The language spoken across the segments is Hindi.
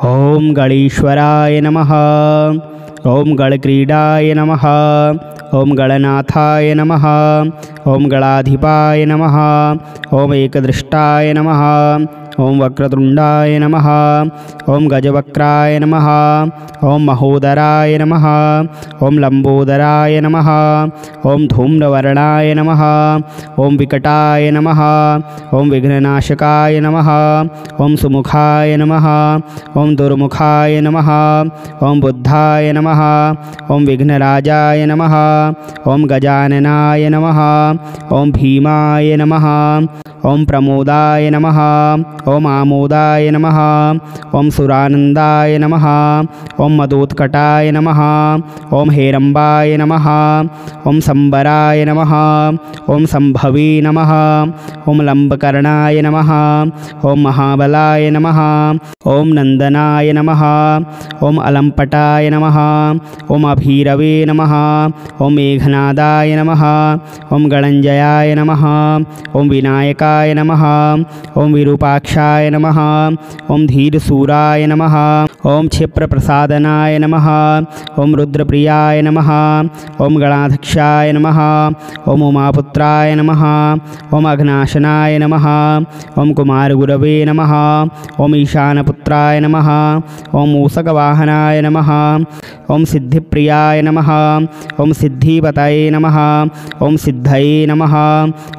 ओम गणेश्वराय नमः। ओम गणक्रीडाय नमः। ओम गणनाथाय नमः। ओम गणाधिपाय नमः। ओम एकदृष्टाय नमः। ओम वक्रतुंडाय नमः। ओम गजवक्राय नमः। ओम महोदराय नमः। ओम लंबोदराय नमः। ओम धूम्रवर्णाय नमः। ओम विकटाय नमः। ओम विघ्ननाशकाय नमः। ओम सुमुखाय नमः। ओम दुर्मुखाय नमः। ओम बुद्धाय नमः। ओम विघ्नराजाय नमः। ओम गजाननाय नमः। ओम भीमाय नमः। ओम प्रमोदाय नमः। ओम आमोदाय नमः। ओम सुरानंदाय नमः। ओम मदोत्कटाय नमः। ओम हेरंबाय नमः। ओम संबराय नमः। ओम संभवे नमः। ओम लंबकर्णाय नमः। ओम महाबलाय नमः। ओम नंदनाय नमः। ओम अलंपटाय नमः। ओम अभीरवे नमः। ओम मेघनादाय नमः। ओम गणंजयाय नमः। ओम विनायकाय नमः। ओम विरूपाक्षाय नमः। ओम धीरसूराय नमः। ओम क्षिप्रप्रसादनाय नमः। ओम रुद्रप्रियाय नमः। ओम गणाध्यक्षाय नमः। ओम उमापुत्राय नमः। ओम अघनाशनाय नमः। ओम कुमारगुरवे नमः। ओम ईशानपुत्राय नमः। ओम मूषकवाहनाय नमः। ओम सिद्धिप्रियाय नमः। ओम सिद्धिपतये नमः। ओम सिद्धये नमः।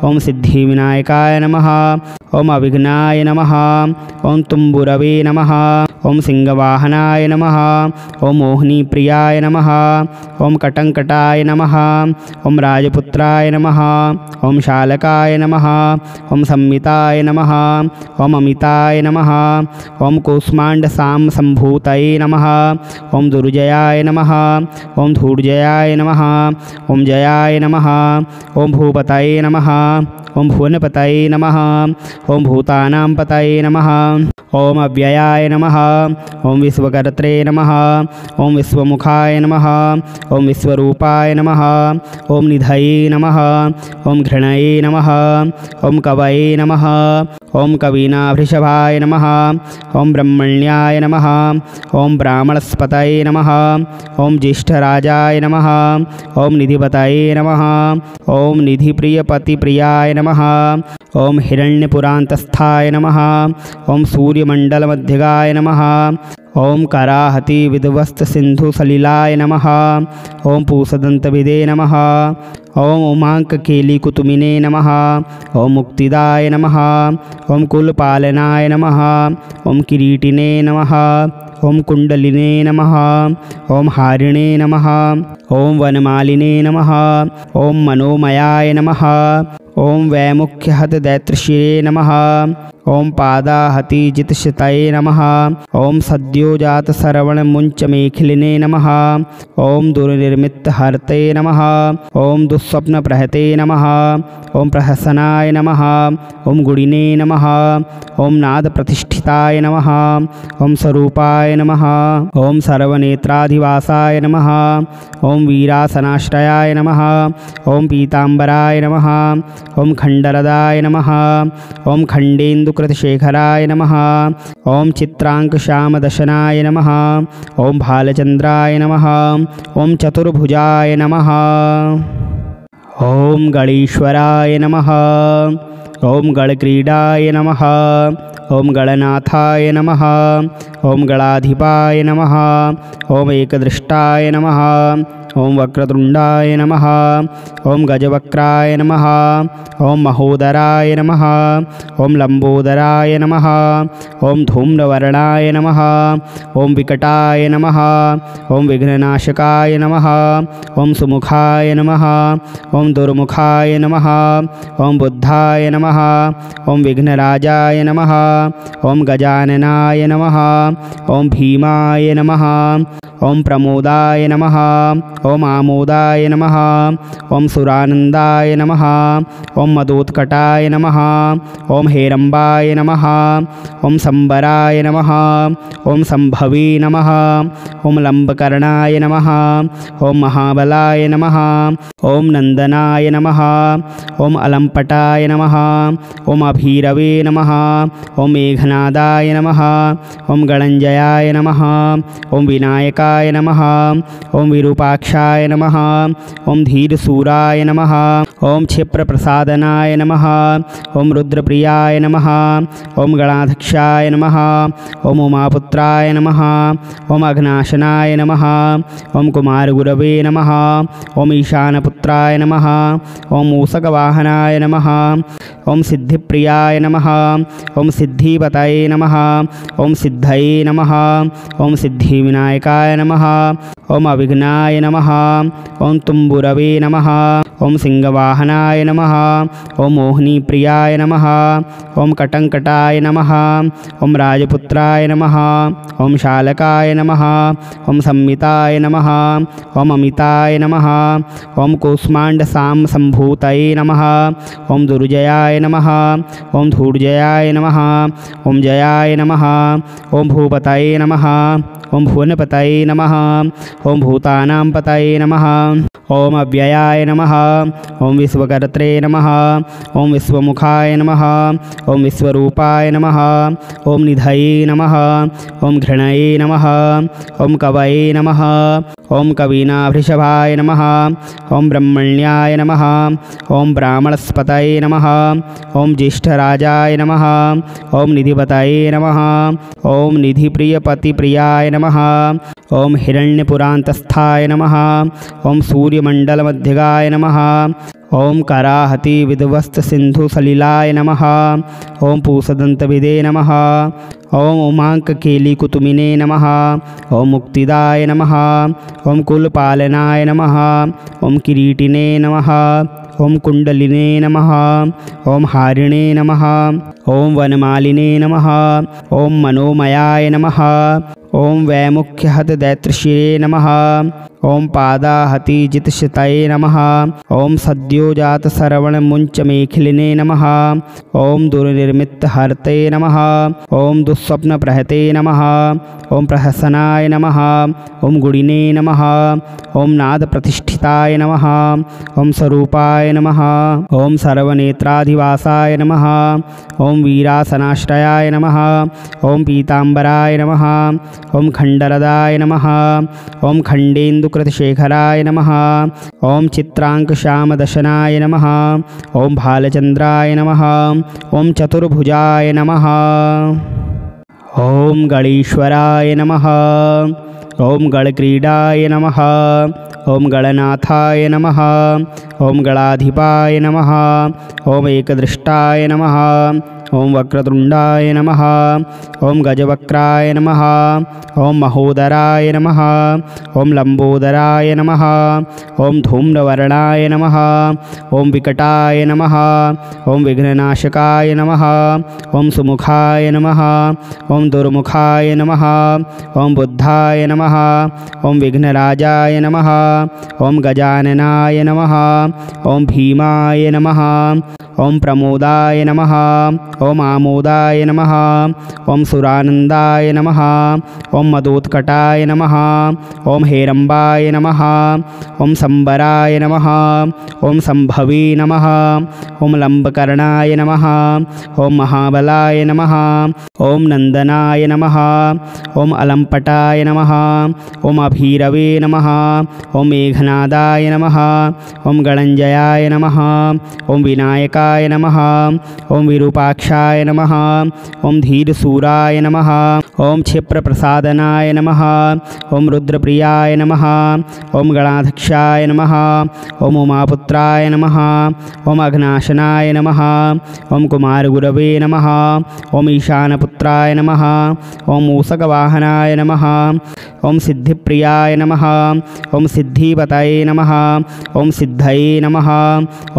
ओम सिद्धिविनायकाय नमः। ओम अविघ्नाय नमः। ओम तुम्बुरवे नमः। ओम सिंहवाहनाय नमः। ओम मोहिनीप्रियाय नमः। ओम कटंकटाय नमः। ओम राजपुत्राय नमः। ओम शालकाय नमः। ओम संमिताय नमः। ओम अमिताय नमः। ओम कूष्मांडसाम संभूतये नमः। ओम दुर्जयाय नमः। ओम धूर्जयाय नमः। ओम जयाय नमः। ओम भूपतये नमः। ओम भुवनपतये नमः। ओम भूतानां पतये नमः। ओम अव्ययाय नमः। ओम विश्वकर्त्रे नमः। ओम विश्वमुखाय नमः। ओम विश्वरूपाय नमः। ओम निधये नमः। ओम घृणये नमः। ओम कवये नमः। ओम कवीनाभृषभाय नमः। ओम ब्रह्मण्याय नमः। ओम ब्राह्मणस्पतये नमः। ओम ज्येष्ठराजाय नमः। ओम निधिपतये नमः। ओम निधिप्रियपतिप्रियाय नमः। ओम हिरण्यपुरान्तस्थाय नमः। ओम सूर्यमण्डलमध्यगाय नमः। ओम कराहति विध्वस्त सिंधु सलिलाय नमः। ओम पूषदंतविदे नमः। ओम उमांककेलिकुतुमिने नमः। ओम मुक्तिदाय नमः। ओम कुलपालनाय नमः। ओम किरीटिने नमः। ओम कुंडलिने नमः। ओम हारिणे नमः। ओम वनमालिने नमः। ओम मनोमयाय नमः। ओम वैमुख्यहत दैत्रशिरे नमः। ओम पादाहति जितशतये नमः। ओम सद्योजात श्रवण मुंच मेखिलिने नमः। ओम दुर्निर्मितहर्ते नमः। ओम दुःस्वप्न प्रहते नमः। ओम प्रहसनाय नमः। ओम गुणिने नमः। ओम नाद प्रतिष्ठिताय नमः। ओम स्वरूपाय नमः। ओम सर्वनेत्राधिवासाय नमः। ओम वीरासनाश्रयाय नमः। ओम पीतांबराय नमः। ओम खंडरदाय नमः। ओम खंडेन्दुकृतशेखराय नमः। ओम चित्रांकश्यामदशनाय नमः। ओम भालचंद्राय नमः। ओम चतुर्भुजाय नमः। ओम गणेश्वराय नमः। ओम गणक्रीडाय नमः। ओम गणनाथाय नमः। ओम गणाधिपाय नमः। ओम एकदृष्टाय नमः। ओम वक्रतुंडाय नमः। ओम गजवक्राय नमः। ओम महोदराय नमः। ओम लंबोदराय नमः। ओम धूम्रवर्णाय नमः। ओम विकटाय नमः। ओम विघ्ननाशकाय नमः। ओम सुमुखाय नमः। ओम दुर्मुखाय नमः। ओम बुद्धाय नमः। ओम विघ्नराजाय नमः। ओम गजाननाय नमः। ओम भीमाय नमः। ओम प्रमोदाय नमः। ओम आमोदाय नमः। ओम सुरानंदाय नमः। ओम मदोत्कटाय नमः। ओम हेरंबाय नमः। ओम संबराय नमः। ओम संभवे नमः। ओम लंबकर्णाय नमः। ओम महाबलाय नमः। ओम नंदनाय नमः। ओम अलंपटाय नमः। ओम अभीरवे नमः। ओम मेघनादाय नमः। ओम गणंजयाय नमः। ओम विनायकाय नमः। ओम विरूपाक्षाय नमः। ओम धीरसूराय नमः। ओम क्षिप्रप्रसादनाय नमः। ओम रुद्रप्रियाय नमः। ओम गणाध्यक्षाय नमः। ओम उमापुत्राय नमः। ओम अघ्नाशनाय नमः। ओम कुमारगुरवे नमः। ओम ईशानपुत्राय नमः। ओम मूषकवाहनाय नमः। ओम सिद्धिप्रियाय नमः। ओम सिद्धिपतये नमः। ओम सिद्धये नमः। ओम सिद्धिविनायकाय नमः। ओम अविघ्नाय नमः। ओम तुम्बुरवे नमः। ओम सिंहवाहनाय नमः। ओम मोहिनीप्रियाय नमः। ओम कटंकटाय नमः। ओम राजपुत्राय नमः। ओम शालकाय नमः। ओम संमिताय नमः। ओम अमिताय नमः। ओम कूष्मांड साम संभूतये नमः। ओम दुर्जयाय नमः। ओम धूर्जयाय नमः। ओम जयाय नमः। ओम भूपतये नमः। ओम भुवनपतये नमः। ओम भूतानां पतये नमः। ओम अव्ययाय नमः। ओम विश्वकर्त्रे नमः। ओम विश्वमुखाय नमः। ओम विश्वरूपाय नमः। ओम निधये नमः। ओम घृणये नमः। ओम कवये नमः। ओम कवीनाभृषभाय नमः। ओम ब्रह्मण्याय नमः। ओम ब्राह्मणस्पतये नमः। ओम ज्येष्ठराजाय नमः। ओम निधिपतये नमः। ओम निधिप्रियपतिप्रियाय नमः। ओम हिरण्यपुरान्तस्थाय नमः। ओम सूर्यमण्डलमध्यगाय नमः। ओम कराहति विध्वस्त सिंधु सलिलाय नमः। ओम पूषदंतविदे नमः। ओम उमांककेलिकुतुमिने नमः। ओम मुक्तिदाय नमः। ओम कुलपालनाय नमः। ओम किरीटिने नमः। ओम कुंडलिने नमः। ओम हारिणे नमः। ओम वनमालिने नमः। ओम मनोमयाय नमः। ओम वैमुख्यहत दैत्रशिरे नमः। ओम पादाहति जितशतये नमः। ओम सद्योजात सरवण मुंच मेखिलिने नमः। ओम दुर्निर्मित हरते नमः। ओम दुःस्वप्न प्रहते नमः। ओम प्रहसनाय नमः। ओम गुणिने नमः। ओम नाद प्रतिष्ठिताय नमः। ओम स्वरूपाय नमः। ओम सर्वनेत्राधिवासाय नमः। ओम वीरासनाश्रयाय नमः। ओम पीतांबराय नमः। ओम खंडरदाय नमः। ओम खंडेन्दुकृतशेखराय नमः। ओम चित्रांकश्यामदशनाय नमः। ओम भालचंद्राय नमः। ओम चतुर्भुजाय नमः। ओम गणेश्वराय नमः। ओम गणक्रीडाय नमः। ओम गणनाथाय नमः। ओम गणाधिपाय नमः। ओम एकदृष्टाय नमः। ओम वक्रतुंडाय नमः। ओम गजवक्राय नमः। ओम महोदराय नमः। ओम लंबोदराय नमः। ओम धूम्रवर्णाय नमः। ओम विकटाय नमः। ओम विघ्ननाशकाय नमः। ओम सुमुखाय नमः। ओम दुर्मुखाय नमः। ओम बुद्धाय नमः। ओम विघ्नराजाय नमः। ओम गजाननाय नमः। ओम भीमाय नमः। ओम प्रमोदाय नमः। ओम आमोदाय नमः। ओम सुरानंदाय नमः। ओम मदोत्कटाय नमः। ओम हेरंबाय नमः। ओम संबराय नमः। ओम संभवे नमः। ओम लंबकर्णाय नमः। ओम महाबलाय नमः। ओम नंदनाय नमः। ओम अलंपटाय नमः। ओम अभीरवे नमः। ओम मेघनादाय नमः। ओम गणंजयाय नमः। ओम विनायकाय नमः। ओम विरूपाक्षाय नमः। ओम धीरसूराय नमः। ओम क्षिप्रप्रसादनाय नमः। ओम रुद्रप्रियाय नमः। ओम गणाध्यक्षाय नमः। ओम उमापुत्राय नमः। ओम अघ्नाशनाय नमः। ओम कुमारगुरवे नमः। ओम ईशानपुत्राय नमः। ओम मूषकवाहनाय नमः। ओम सिद्धिप्रियाय नमः। ओम सिद्धिपतये नमः। ओम सिद्धये नमः।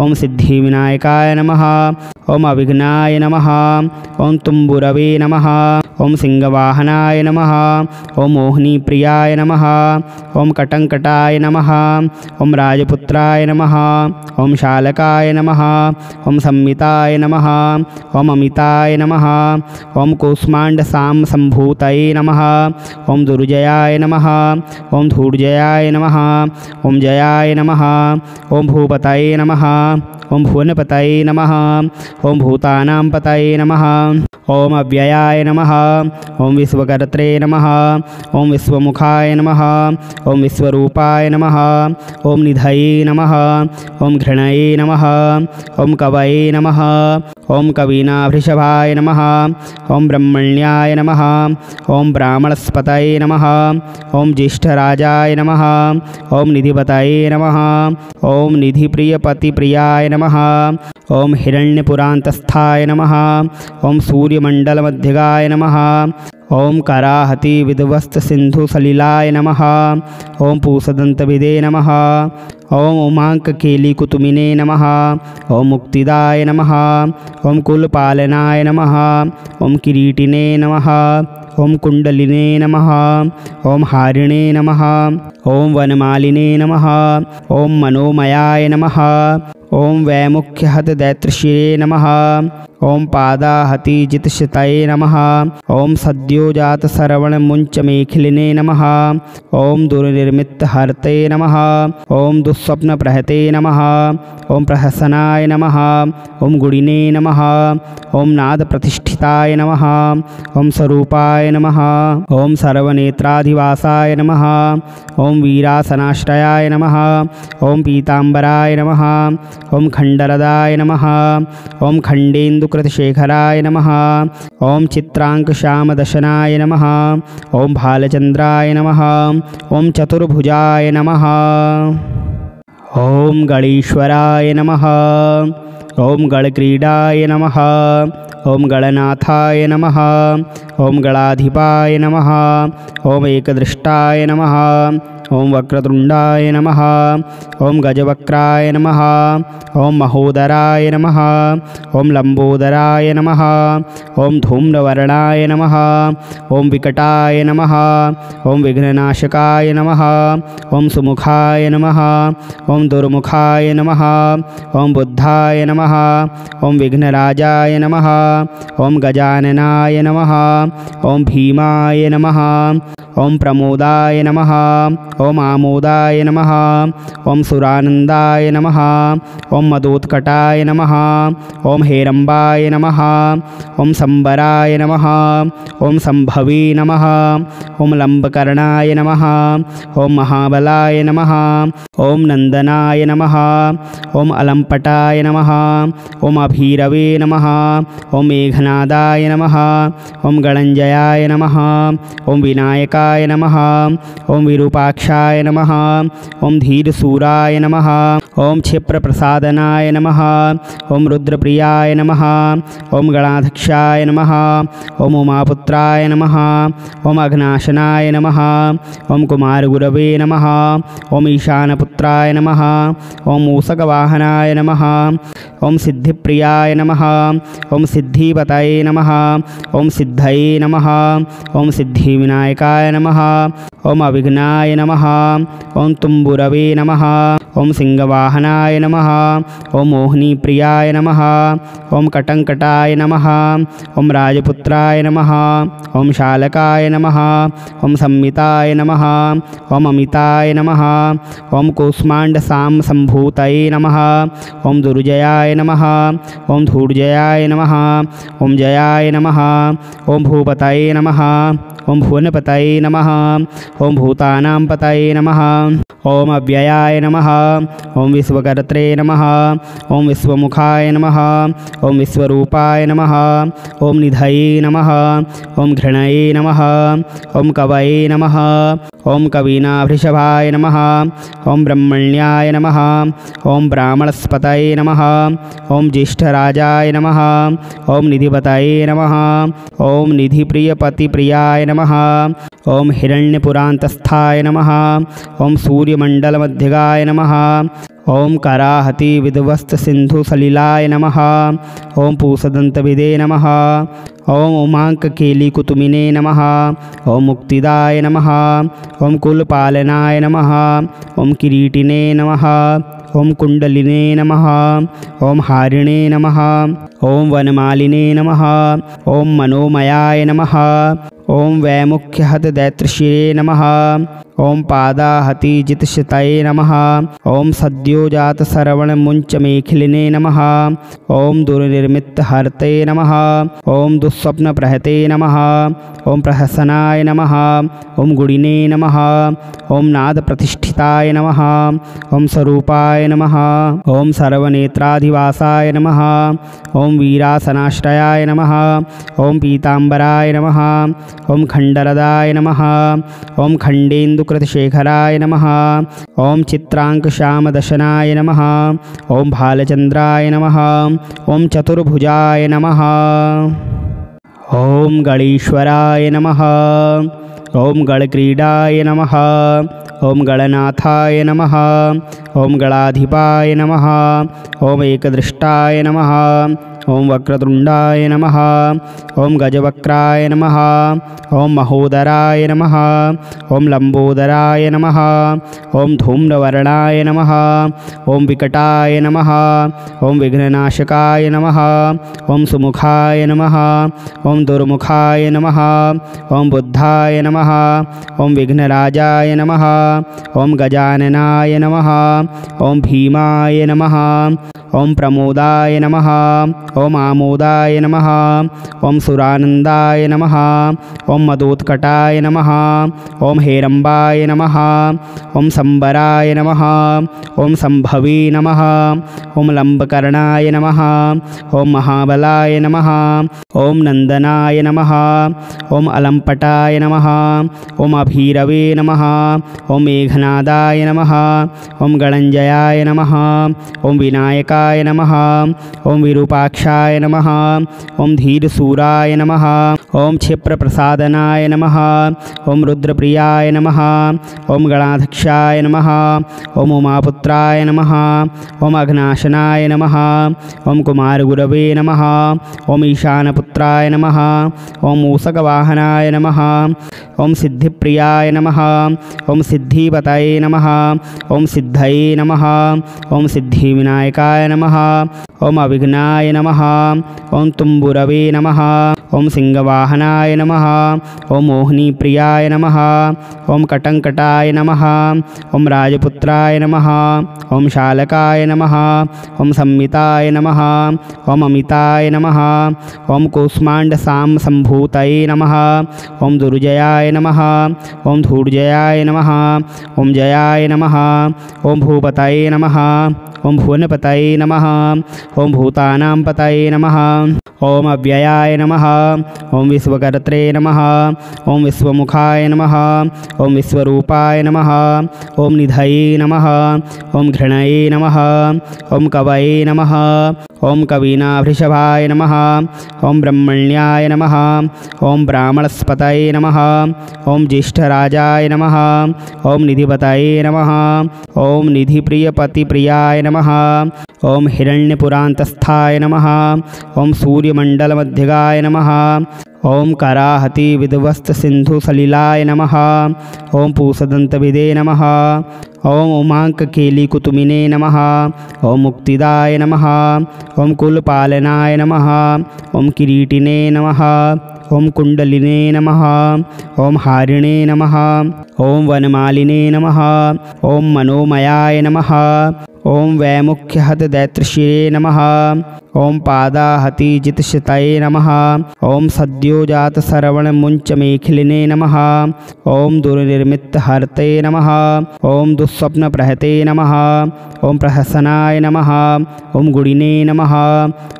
ओम सिद्धिविनायकाय नमः। ओम अविघ्नाय नमः। ओम तुम्बुरवे नमः। ओम सिंहवाहनाय नमः। ओम मोहिनीप्रियाय नमः। ओम कटंकटाय नमः। ओम राजपुत्राय नमः। ओम शालकाय नमः। ओम संमिताय नमः। ओम अमिताय नमः। ओम कूष्मांडसाम संभूतये नमः। ओम दुर्जयाय नमः। ओम धूर्जयाय नमः। ओम जयाय नमः। ओम भूपतये नमः। ओम भुवनपतये नमः। ओम भूतानां पतये नमः। ओम अव्ययाय नमः। ओम विश्वकर्त्रे नमः। ओम विश्वमुखाय नमः। ओम विश्वरूपाय नमः। ओम निधये नमः। ओम घृणये नमः। ओम कवये नमः। ओम कवीनाभृषभाय नमः। ओम ब्रह्मण्याय नमः। ओम ब्राह्मणस्पतये नमः। ओम ज्येष्ठराजाय नमः। ओम निधिपतये नमः। ओम निधिप्रियपतिप्रियाय नमः। ओम हिरण्यपुरान्तस्थाय नमः। ओम सूर्यमण्डलमध्यगाय नमः। ओम कराहति विध्वस्तसिन्धुसलिलाय नमः। ओम पूषदन्तविदे नमः। ओम उमाङ्ककेलिकुतुमिने नमः। ओम मुक्तिदाय नमः। ओम कुलपालनाय नमः। ओम किरीटिने नमः। ओम कुंडलिने नमः। ओम हारिणे नमः। ओम वनमालिने नमः। ओम मनोमयाय नमः। ओम वैमुख्यहतदैत्रशिरे नमः। ओम पादाहतिजितशतये नमः। ओम सद्योजातश्रवणमुञ्चमेखिलिने नमः। ओम दुर्निर्मितहर्ते नमः। ओम दुःस्वप्नप्रहते नमः। ओम प्रहसनाय नमः। ओम गुणिने नमः। ओम नादप्रतिष्ठिताय नमः। ओम स्वरूपाय नमः। ओम सर्वनेत्राधिवासाय नमः। ओम वीरासनाश्रयाय नमः। ओम पीताम्बराय नमः। ओम खण्डरदाय नमः। ओम खण्डेन्दुकृतशेखराय नमः। ओम चित्राङ्कश्यामदशनाय नमः। ओम भालचन्द्राय नमः। ओम चतुर्भुजाय नमः। ओम गणेश्वराय नमः। ओम गणक्रीडाय नमः। ओम गणनाथाय नमः। ओम गणाधिपाय नमः। ओम एकदृष्टाय नमः। ओम वक्रतुंडाय नमः। ओम गजवक्राय नमः। ओम महोदराय नमः। ओम लंबोदराय नमः। ओम धूम्रवर्णाय नमः। ओम विकटाय नमः। ओम विघ्ननाशकाय नमः। ओम सुमुखाय नमः। ओम दुर्मुखाय नमः। ओम बुद्धाय नमः। ओम विघ्नराजाय नमः। ओम गजाननाय नमः। ओम भीमाय नमः। ओम प्रमोदाय नमः। ओम आमोदाय नमः। ओम सुरानंदाय नमः। ओम मदोत्कटाय नमः। ओम हेरंबाय नमः। ओम संबराय नमः। ओम संभवे नमः। ओम लंबकर्णाय नमः। ओम महाबलाय नमः। ओम नंदनाय नमः। ओम अलंपटाय नमः। ओम अभीरवे नमः। ओम मेघनादाय नमः। ओम गणंजयाय नमः। ओम विनायकाय नमः। ओम विरूपाक्षाय नमः। ओम धीरसूराय नमः। ओम क्षिप्रप्रसादनाय नमः। ओम रुद्रप्रियाय नमः। ओम गणाध्यक्षाय नमः। ओम उमापुत्राय नमः। ओम अघ्नाशनाय नमः। ओम कुमारगुरवे नमः। ओम ईशानपुत्राय नमः। ओम मूषकवाहनाय नमः। ओम सिद्धिप्रियाय नमः। ओम सिद्धिपतये नमः। ओम सिद्धये नमः। ओम सिद्धिविनायकाय नमः। ओम अविघ्नाय नमः। ओम तुम्बुरवे नमः। ओम सिंहवाहनाय नमः। ओम मोहिनीप्रियाय नमः। ओम कटंकटाय नमः। ओम राजपुत्राय नमः। ओम शालकाय नमः। ओम संमिताय नमः। ओम अमिताय नमः। ओम कूष्मांडसाम संभूतये नमः। ओम दुर्जयाय नमः। ओम धूर्जयाय नमः। ओम जयाय नमः। ओम भूपतये नमः। ओम भुवनपतये नमः। ओम भूतानां पतये नमः। ओम अव्ययाय नमः। ओम विश्वकर्त्रे नमः। ओम विश्वमुखाय नमः। ओम विश्वरूपाय नमः। ओम निधये नमः। ओम घृणये नमः। ओम कवये नमः। ओम कवीनाभृषभाय नमः। ओम ब्रह्मण्याय नमः। ओम ब्राह्मणस्पतये नमः। ओम ज्येष्ठराजाय नमः। ओम निधिपतये नमः। ओम निधिप्रियपतिप्रियाय नमः। ओम हिरण्यपुरान्तस्थाय नमः। ओम सूर्यमण्डलमध्यगाय नमः। ओम कराहति विध्वस्त सिंधु सलिलाय नमः। ओम पूसदंतभिदे नमः। ओम उमांककेली कुतुमिने नमः। ओम मुक्तिदाय नमः। ओम कुलपालनाय नमः। ओम किरीटिने नमः। ओम कुंडलिने नमः। ओम हारिणे नमः। ओम वनमालिने नमः। ओम मनोमयाय नमः। ओम वैमुख्यहत दैत्रशिरे नमः। ओम पादाहति जितशतये नमः। ओम सद्योजात सरवण मुंच मेखिलिने नमः। ओम दुर्निर्मित हरते नमः। ओम दुःस्वप्न प्रहते नमः। ओम प्रहसनाय नमः। ओम गुणिने नमः। ओम नाद प्रतिष्ठिताय नमः। ओम स्वरूपाय नमः। ओम सर्वनेत्राधिवासाय नमः। ओम वीरासनाश्रयाय नमः। ओम पीतांबराय नमः। ओम खंडरदाय नमः। ओम खंडेन्दुकृतशेखराय नमः। ओम चित्रांकश्यामदशनाय नमः। ओम भालचंद्राय नमः। ओम चतुर्भुजाय नमः। ओम गणेश्वराय नमः। ओम गणक्रीडाय नमः। ओम गणनाथाय नमः। ओम गणाधिपाय नमः। ओम एकदृष्टाय नमः। ओम वक्रतुंडाय नमः। ओम गजवक्राय नमः। ओम महोदराय नमः। ओम लंबोदराय नमः। ओम धूम्रवर्णाय नमः। ओम विकटाय नमः। ओम विघ्ननाशकाय नमः। ओम सुमुखाय नमः। ओम दुर्मुखाय नमः। ओम बुद्धाय नमः। ओम विघ्नराजाय नमः। ओम गजाननाय नमः। ओम भीमाय नमः। ओम प्रमोदाय नमः। ओम आमोदाय नमः। ओम सुरानंदाय नमः। ओम मदोत्कटाय नमः। ओम हेरंबाय नमः। ओम संबराय नमः। ओम संभवे नमः। ओम लंबकर्णाय नमः। ओम महाबलाय नमः। ओम नंदनाय नमः। ओम अलंपटाय नमः। ओम अभीरवे नमः। ओम मेघनादाय नमः। ओम गणंजयाय नमः। ओम विनायकाय नमः। ओम विरूपाक्षाय नमः। ओम धीरसूराय नमः। ओम क्षिप्रप्रसादनाय नमः। ओम रुद्रप्रियाय नमः। ओम गणाध्यक्षाय नमः। ओम उमापुत्राय नमः। ओम अघ्नाशनाय नमः। ओम कुमारगुरवे नमः। ओम ईशानपुत्राय नमः। ओम मूषकवाहनाय नमः। ओम सिद्धिप्रियाय नमः। ओम सिद्धिपतये नमः। ओम सिद्धये नमः। ओम सिद्धिविनायकाय नमः। ओम अविघ्नाय नमः। ओम तुम्बुरवे नमः। ओम सिंहवाहनाय नमः। ओम मोहिनीप्रियाय नमः। ओम कटंकटाय नमः। ओम राजपुत्राय नमः। ओम शालकाय नमः। ओम संमिताय नमः। ओम अमिताय नमः। ओम कूष्मांड साम संभूतये नमः। ओम दुर्जयाय नमः। ओम धूर्जयाय नमः। ओम जयाय नमः। ओम भूपतये नमः। ओम भुवनपतये नमः। ओम भूतानां पतये नमः। ओम अव्ययाय नमः। ओम विश्वकर्त्रे नमः। ओम विश्वमुखाय नमः। ओम विश्वरूपाय नमः। ओम निधये नमः। ओम घृणये नमः। ओम कवये नमः। ओम कवीनाभृषभाय नमः। ओम ब्रह्मण्याय नमः। ओम ब्राह्मणस्पतये नमः। ओम ज्येष्ठराजाय नमः। ओम निधिपतये नमः। ओम निधिप्रियपतिप्रियाय नमः। ओम हिरण्यपुरान्तस्थाय नमः। ओम सूर्यमंडलमध्यगाय नमः। ओम कराहति विध्वस्त सिंधु सलिलाय नमः। ओम पूसदंतभिदे नमः। ओम उमांककेली कुतुमिने नमः। ओम मुक्तिदाय नमः। ओम कुलपालनाय नमः। ओम किरीटिने नमः। ओम कुंडलिने नमः। ओम हारिणे नमः। ओम वनमालिने नमः। ओम मनोमयाय नमः। ओम वैमुख्यहत दैत्रशिरे नमः। ओम पादाहति जितशतये नमः। ओम सद्योजात सरवण मुंच मेखिलिने नमः। ओम दुर्निर्मित हरते नमः। ओम दुःस्वप्न प्रहते नमः। ओम प्रहसनाय नमः। ओम गुणिने नमः।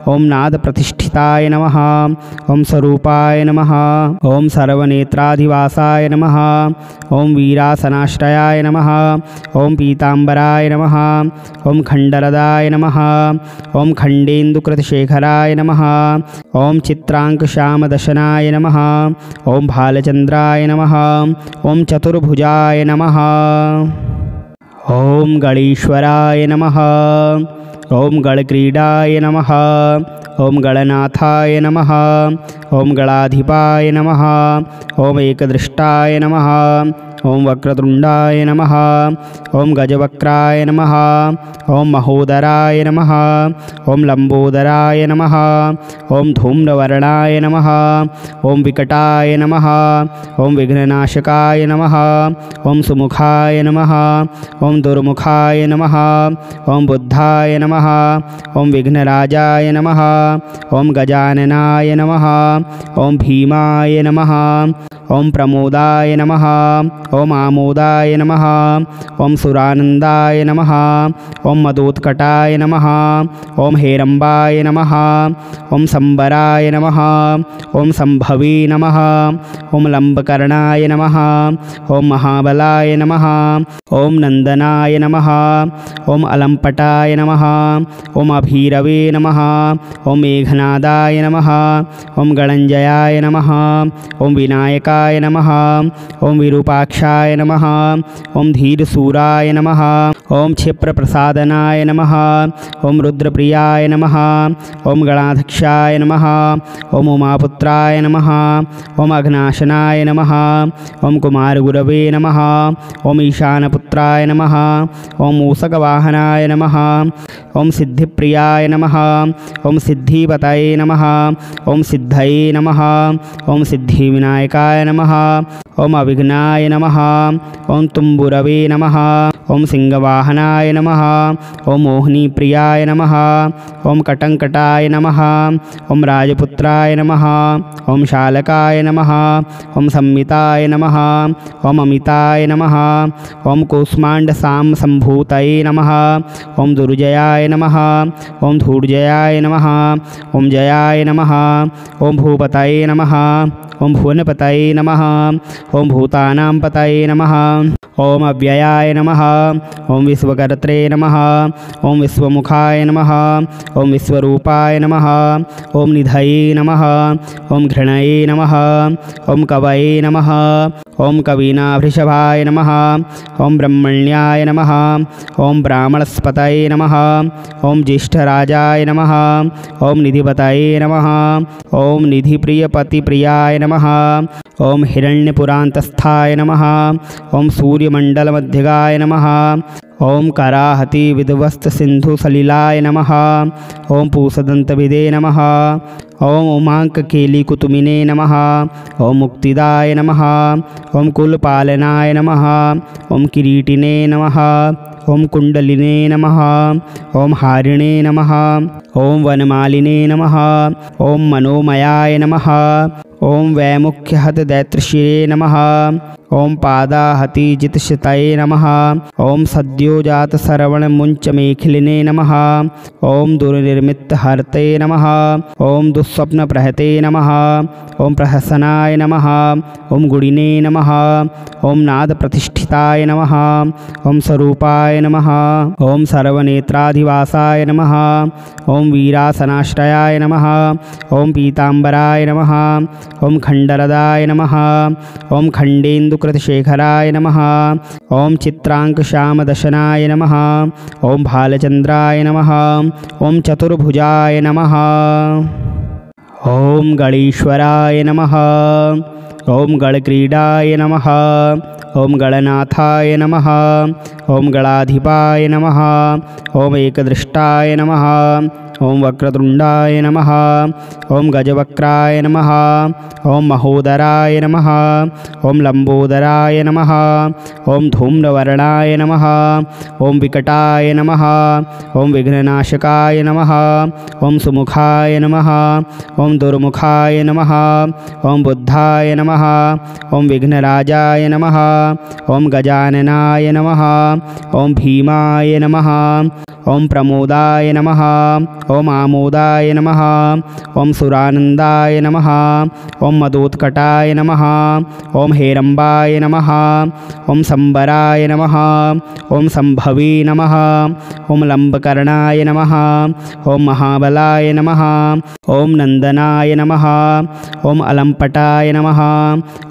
ओम नाद प्रतिष्ठिताय नमः। ओम स्वरूपाय नमः। ओम सर्वनेत्राधिवासाय नमः। ओम वीरासनाश्रयाय नमः। ओम पीतांबराय नमः। ओम खंडरदाय नमः। ओम खंडेन्दुकृतशेखराय नमः। ओम चित्रांकश्यामदशनाय नमः। ओम भालचंद्राय नमः। ओम चतुर्भुजाय नमः। ओम गणेश्वराय नमः। ओम गणक्रीडाय नमः। ओम गणनाथाय नमः। ओम गणाधिपाय नमः। ओम एकदृष्टाय नमः। ओम वक्रतुंडाय नमः। ओम गजवक्राय नमः। ओम महोदराय नमः। ओम लंबोदराय नमः। ओम धूम्रवर्णाय नमः। ओम विकटाय नमः। ओम विघ्ननाशकाय नमः। ओम सुमुखाय नमः। ओम दुर्मुखाय नमः। ओम बुद्धाय नमः। ओम विघ्नराजाय नमः। ओम गजाननाय नमः। ओम भीमाय नमः। ओम प्रमोदाय नमः। ओम आमोदाय नमः। ओम सुरानंदाय नमः। ओम मदोत्कटाय नमः। ओम हेरंबाय नमः। ओम संबराय नमः। ओम संभवे नमः। ओम लंबकर्णाय नमः। ओम महाबलाय नमः। ओम नंदनाय नमः। ओम अलंपटाय नमः। ओम अभीरवे नमः। ओम मेघनादाय नमः। ओम गणंजयाय नमः। ओम विनायकाय नमः। ओम विरूपाक्षाय नमः। ओम धीरसूराय नमः। ओम क्षिप्रप्रसादनाय नमः। ओम रुद्रप्रियाय नमः। ओम गणाध्यक्षाय नमः। ओम उमापुत्राय नमः। ओम अघनाशनाय नमः। ओम कुमारगुरवे नमः। ओम ईशानपुत्राय नमः। ओम मूषकवाहनाय नमः। ओम सिद्धिप्रियाय नमः। ओम सिद्धिपतये नमः। ओम सिद्धये नमः। ओम सिद्धिविनायकाय नमः। ओम अविघ्नाय नमः। ओम तुम्बुरवे नमः। ओम सिंहवाहनाय नमः। ओम मोहिनीप्रियाय नमः। ओम कटंकटाय नमः। ओम राजपुत्राय नमः। ओम शालकाय नमः। ओम संमिताय नमः। ओम अमिताय नमः। ओम कूष्मांडसाम संभूतये नमः। ओम दुर्जयाय नमः। ओम धूर्जयाय नमः। ओम जयाय नमः। ओम भूपतये नमः। ओम भुवनपतये नमः। ओम भूतानां पतये नमः। ओम अव्ययाय नमः। ओम विश्वकर्त्रे नमः। ओम विश्वमुखाय नमः। ओम विश्वरूपाय नमः। ओम निधये नमः। ओम घृणये नमः। ओम कवये नमः। ओम कवीनाभृषभाय नमः। ओम ब्रह्मण्याय नमः। ओम ब्राह्मणस्पतये नमः। ओम ज्येष्ठराजाय नमः। ओम निधिपतये नमः। ओम निधिप्रियपतिप्रियाय नमः। ओम हिरण्यपुरान्तस्थाय नमः। ओम सूर्यमण्डलमध्यगाय नमः। ओम कराहति विध्वस्त सिंधु सलिलाय नमः। ओम पूषदंतभिदे नमः। ओम उमांककेलिकुतुमिने नमः। ओम मुक्तिदाय नमः। ओम कुलपालनाय नमः। ओम किरीटिने नमः। ओम कुंडलिने नमः। ओम हारिणे नमः। ओम वनमालिने नमः। ओम मनोमयाय नमः। ओम वैमुख्यहत दैत्रशिरे नमः। ओम पादाहति जितशतये नमः। ओम सद्योजात श्रवण मुंच मेखिलिने नमः। ओम दुर्निर्मित हरते नमः। ओम दुःस्वप्न प्रहते नमः। ओम प्रहसनाय नमः। ओम गुणिने नमः। ओम नाद प्रतिष्ठिताय नमः। ओम स्वरूपाय नमः। ओम सर्वनेत्राधिवासाय नमः। ओम वीरासनाश्रयाय नमः। ओम पीतांबराय नमः। ओम खंडरदाय नमः। ओम खंडेन्दुकृतशेखराय नमः। ओम चित्रांकश्यामदशनाय नमः। ओम भालचंद्राय नमः। ओम चतुर्भुजाय नमः। ओम गणेश्वराय नमः। ओम गणक्रीडाय नमः। ओम गणनाथाय नमः। ओम गणाधिपाय नमः। ओम एकदृष्टाय नमः। ओम वक्रतुंडाय नमः। ओम गजवक्राय नमः। ओम महोदराय नमः। ओम लंबोदराय नमः। ओम धूम्रवर्णाय नमः। ओम विकटाय नमः। ओम विघ्ननाशकाय नमः। ओम सुमुखाय नमः। ओम दुर्मुखाय नमः। ओम बुद्धाय नमः। ओम विघ्नराजाय नमः। ओम गजाननाय नमः। ओम भीमाय नमः। ओम प्रमोदाय नमः। ओम आमोदाय नमः। ओम सुरानंदाय नमः। ओम मदोत्कटाय नमः। ओम हेरंबाय नमः। ओम संबराय नमः। ओम संभवे नमः। ओम लंबकर्णाय नमः। ओम महाबलाय नमः। ओम नंदनाय नमः। ओम अलंपटाय नमः।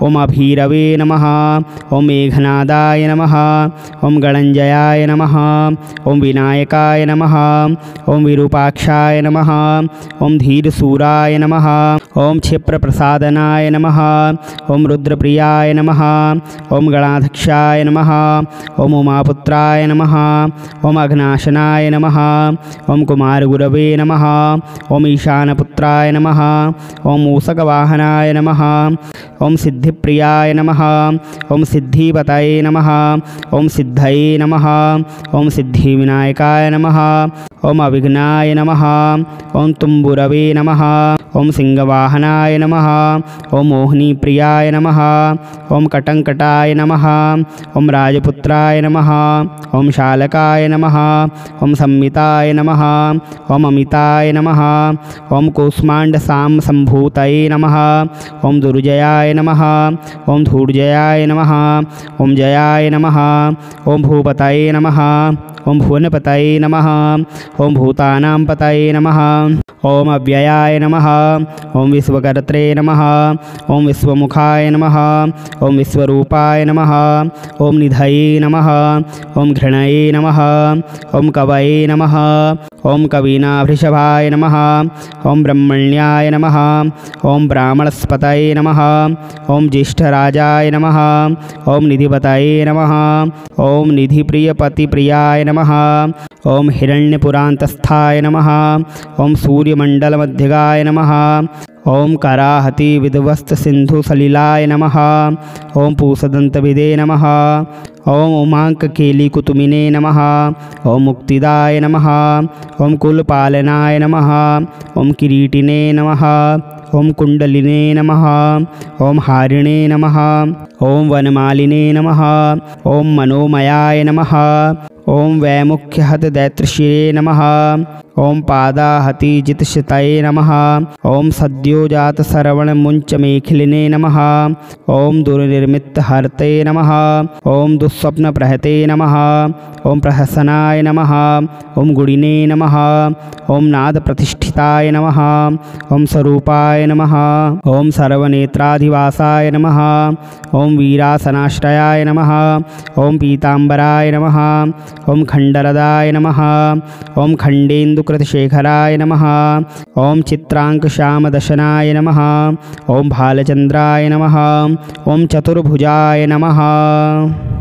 ओम अभीरवे नमः। ओम मेघनादाय नमः। ओम गणंजयाय नमः। ओम विनायकाय नमः। ओम विरूपाक्षाय नमः। ओम धीरसूराय नमः। ओम क्षिप्रप्रसादनाय नमः। ओम रुद्रप्रियाय नमः। ओम गणाध्यक्षाय नमः। ओम उमापुत्राय नमः। ओम अघनाशनाय नमः। ओम कुमारगुरवे नमः। ओम ईशानपुत्राय नमः। ओम मूषकवाहनाय नमः। ओम सिद्धिप्रियाय नमः। ओम सिद्धिपतये नमः। ओम सिद्धये नमः। ओम सिद्धिविनायकाय नमः। ओम अविघ्नाय नमः। ओम तुम्बुरवे नमः। ओम सिंहवाहनाय नमः। ओम मोहिनीप्रियाय नमः। ओम कटंकटाय नमः। ओम राजपुत्राय नमः। ओम शालकाय नमः। ओम संमिताय नमः। ओम अमिताय नमः। ओम कूष्मांडसाम संभूतये नमः। ओम दुर्जयाय नमः। ओम धूर्जयाय नमः। ओम जयाय नमः। ओम भूपतये नमः। ओम भुवनपतये नमः। ओम भूतानां पतये नमः। ओम अव्ययाय नमः। ओम विश्वकर्त्रे नमः। ओम विश्वमुखाय नमः। ओम विश्वरूपाय नमः। ओम निधये नमः। ओम घृणये नमः। ओम कवये नमः। ओम कवीनाभृषभाय नमः। ओम ब्रह्मण्याय नमः। ओम ब्राह्मणस्पतये नमः। ओम ज्येष्ठराजाय नमः। ओम निधिपतये नमः। ओम निधिप्रियपतिप्रियाय नमः। ओम हिरण्यपुरान्तस्थाय नमः। ओम सूर्यमण्डलमध्यगाय नमः। ओम कराहति विध्वस्त सिंधु सलिलाय नमः। ओम पूषदंतभिदे नमः। ओम उमांककेलिकुतुमिने नमः। ओम मुक्तिदाय नमः। ओम कुलपालनाय नमः। ओम किरीटिने नमः। ओम कुंडलिने नमः। ओम हारिणे नमः। ओम वनमालिने नमः। ओम मनोमयाय नमः। ओम वैमुख्यहत दैत्रशिरे नमः। ओम पादाहति जितशतये नमः। ओम सद्योजात श्रवण मुंच मेखिलिने नमः। ओम दुर्निर्मित हरते नमः। ओम दुःस्वप्न प्रहते नमः। ओम प्रहसनाय नमः। ओम गुणिने नमः। ओम नाद प्रतिष्ठिताय नमः। ओम स्वरूपाय नमः। ओम सर्वनेत्राधिवासाय नमः। ओम वीरासनाश्रयाय नमः। ओम पीतांबराय नमः। ओम खंडरदाय नमः। ओम खंडेन्दुकृतशेखराय नमः। ओम चित्रांकश्यामदशनाय नमः। ओम भालचंद्राय नमः। ओम चतुर्भुजाय नमः।